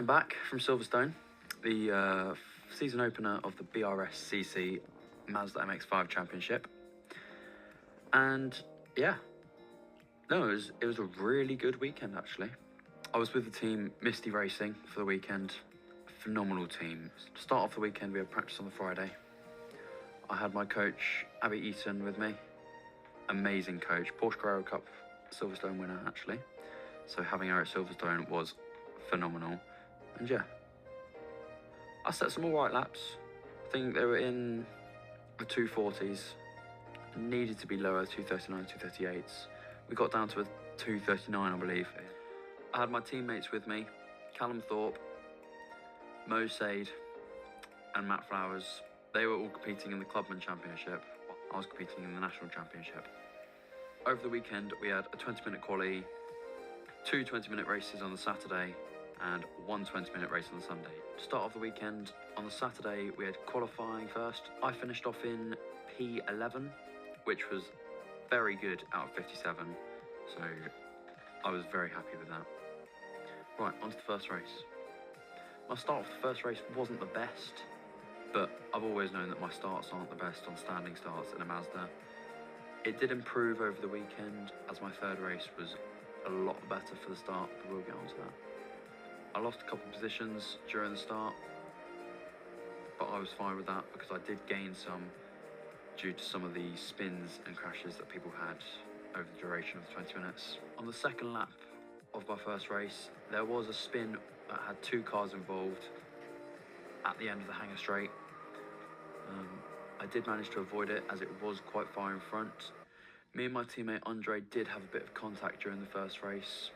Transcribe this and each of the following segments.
I'm back from Silverstone, the season opener of the BRSCC Mazda Mx-5 Championship. And yeah, no, it was a really good weekend actually. I was with the team Misty Racing for the weekend. Phenomenal team. To start off the weekend, we had practice on the Friday. I had my coach Abby Eaton with me. Amazing coach, Porsche Carrera Cup Silverstone winner actually. So having her at Silverstone was phenomenal. And yeah, I set some alright laps. I think they were in the 240s. Needed to be lower, 239, 238s. We got down to a 239, I believe. I had my teammates with me, Callum Thorpe, Mo Sade, and Matt Flowers. They were all competing in the Clubman Championship. I was competing in the National Championship. Over the weekend, we had a 20-minute quali, 2 20-minute races on the Saturday, and 1 20-minute race on the Sunday. To start off the weekend, on the Saturday, we had qualifying first. I finished off in P11, which was very good out of 57, so I was very happy with that. Right, on to the first race. My start of the first race wasn't the best, but I've always known that my starts aren't the best on standing starts in a Mazda. It did improve over the weekend, as my third race was a lot better for the start, but we'll get on to that. I lost a couple of positions during the start, but I was fine with that because I did gain some due to some of the spins and crashes that people had over the duration of the 20 minutes. On the second lap of my first race, there was a spin that had 2 cars involved at the end of the hangar straight. I did manage to avoid it as it was quite far in front. Me and my teammate Andre did have a bit of contact during the first race.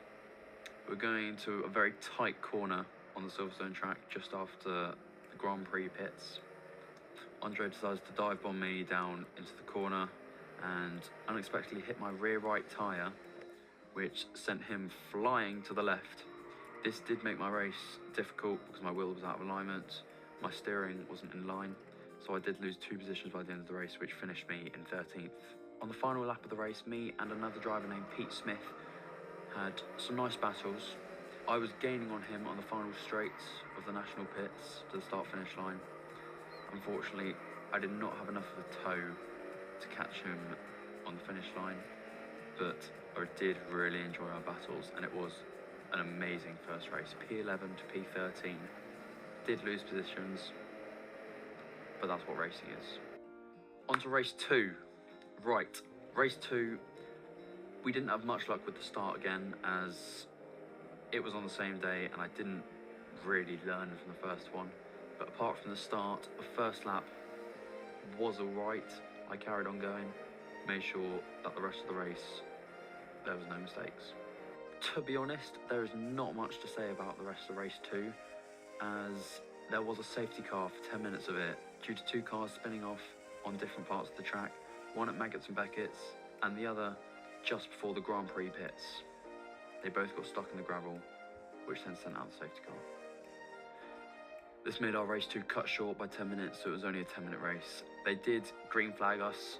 We were going into a very tight corner on the Silverstone track just after the Grand Prix pits. Andre decides to dive bomb me down into the corner and unexpectedly hit my rear right tyre, which sent him flying to the left. This did make my race difficult because my wheel was out of alignment, my steering wasn't in line, so I did lose 2 positions by the end of the race, which finished me in 13th. On the final lap of the race, me and another driver named Pete Smith had some nice battles. I was gaining on him on the final straights of the national pits to the start-finish line. Unfortunately, I did not have enough of a toe to catch him on the finish line, but I did really enjoy our battles, and it was an amazing first race. P11 to P13. Did lose positions, but that's what racing is. On to race 2. Right, race 2, we didn't have much luck with the start again, as it was on the same day and I didn't really learn from the first one. But apart from the start, the first lap was alright. I carried on going, made sure that the rest of the race, there was no mistakes. To be honest, there is not much to say about the rest of race 2, as there was a safety car for 10 minutes of it, due to 2 cars spinning off on different parts of the track, one at Maggots and Beckett's, and the other just before the Grand Prix pits. They both got stuck in the gravel, which then sent out the safety car. This made our race 2 cut short by 10 minutes, so it was only a 10-minute race. They did green flag us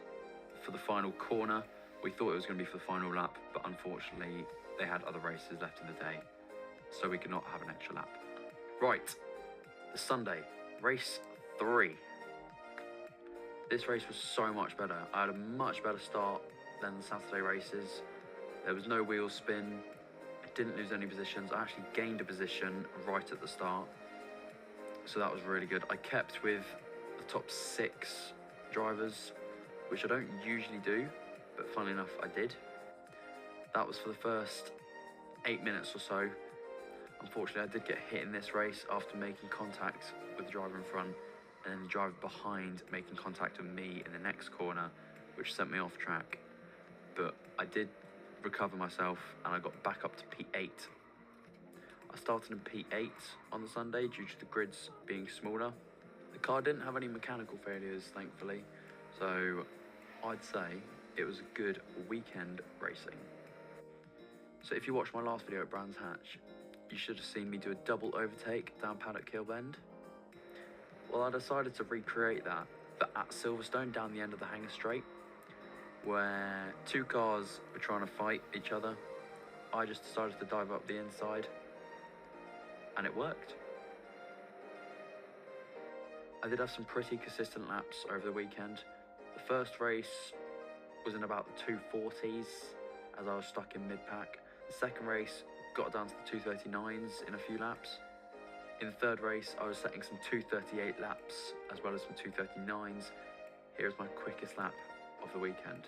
for the final corner. We thought it was going to be for the final lap, but unfortunately they had other races left in the day, so we could not have an extra lap. Right, the Sunday, race 3. This race was so much better. I had a much better start than the Saturday races. There was no wheel spin. I didn't lose any positions. I actually gained a position right at the start, so that was really good. I kept with the top 6 drivers, which I don't usually do, but funnily enough, I did. That was for the first 8 minutes or so. Unfortunately, I did get hit in this race after making contact with the driver in front, and then the driver behind making contact with me in the next corner, which sent me off track. But I did recover myself and I got back up to P8. I started in P8 on the Sunday due to the grids being smaller. The car didn't have any mechanical failures, thankfully, so I'd say it was a good weekend racing. So if you watched my last video at Brands Hatch, you should have seen me do a double overtake down Paddock Hill Bend. Well, I decided to recreate that, but at Silverstone down the end of the hangar straight, where 2 cars were trying to fight each other. I just decided to dive up the inside, and it worked. I did have some pretty consistent laps over the weekend. The first race was in about the 240s as I was stuck in mid-pack. The second race got down to the 239s in a few laps. In the third race, I was setting some 238 laps as well as some 239s. Here's my quickest lap of the weekend.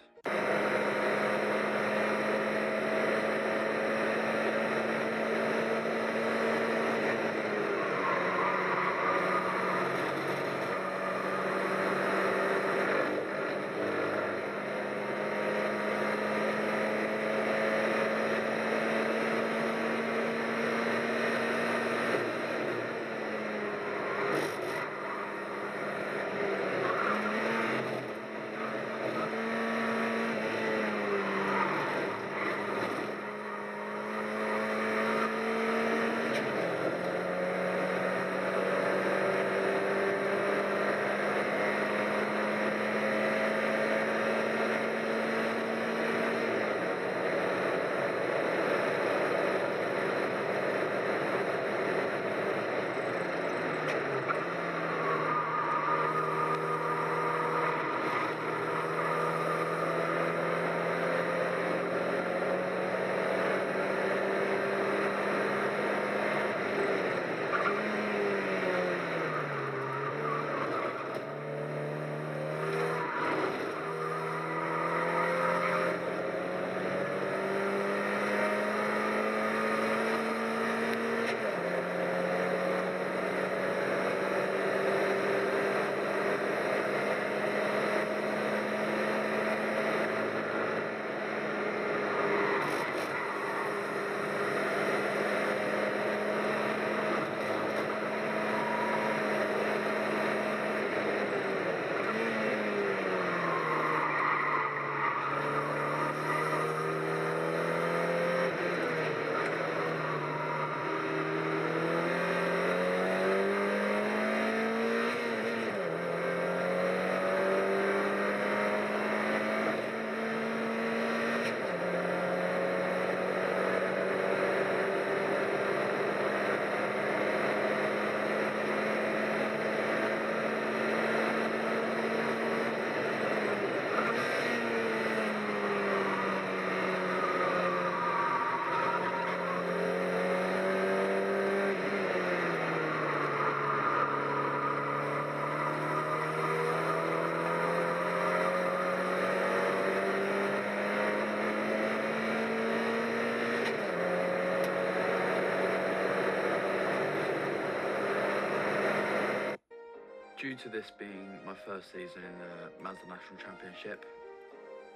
Due to this being my first season in the Mazda National Championship,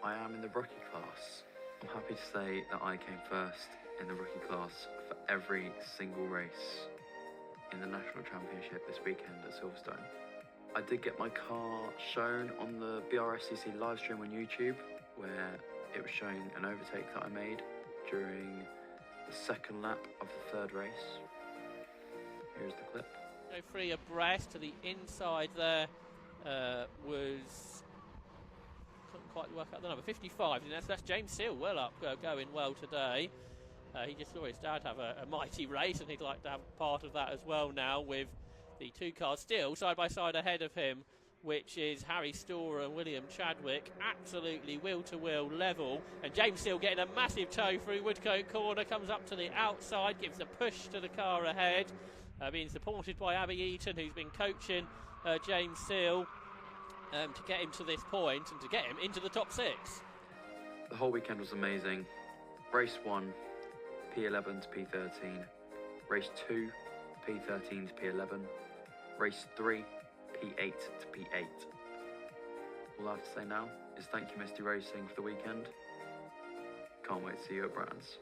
I am in the rookie class. I'm happy to say that I came first in the rookie class for every single race in the National Championship this weekend at Silverstone. I did get my car shown on the BRSCC live stream on YouTube, where it was showing an overtake that I made during the second lap of the third race. Here's the clip. Go free abreast to the inside there was, couldn't quite work out the number, 55. And that's James Seal well up, going well today. He just saw his dad have a mighty race, and he'd like to have part of that as well now, with the two cars still side by side ahead of him, which is Harry Storer and William Chadwick, absolutely wheel-to-wheel level. And James Seal getting a massive tow through Woodcote Corner, comes up to the outside, gives a push to the car ahead. Being supported by Abby Eaton, who's been coaching James Seal to get him to this point and to get him into the top six. The whole weekend was amazing. Race 1, P11 to P13. Race 2, P13 to P11. Race 3, P8 to P8. All I have to say now is thank you, Misty Racing, for the weekend. Can't wait to see you at Brands.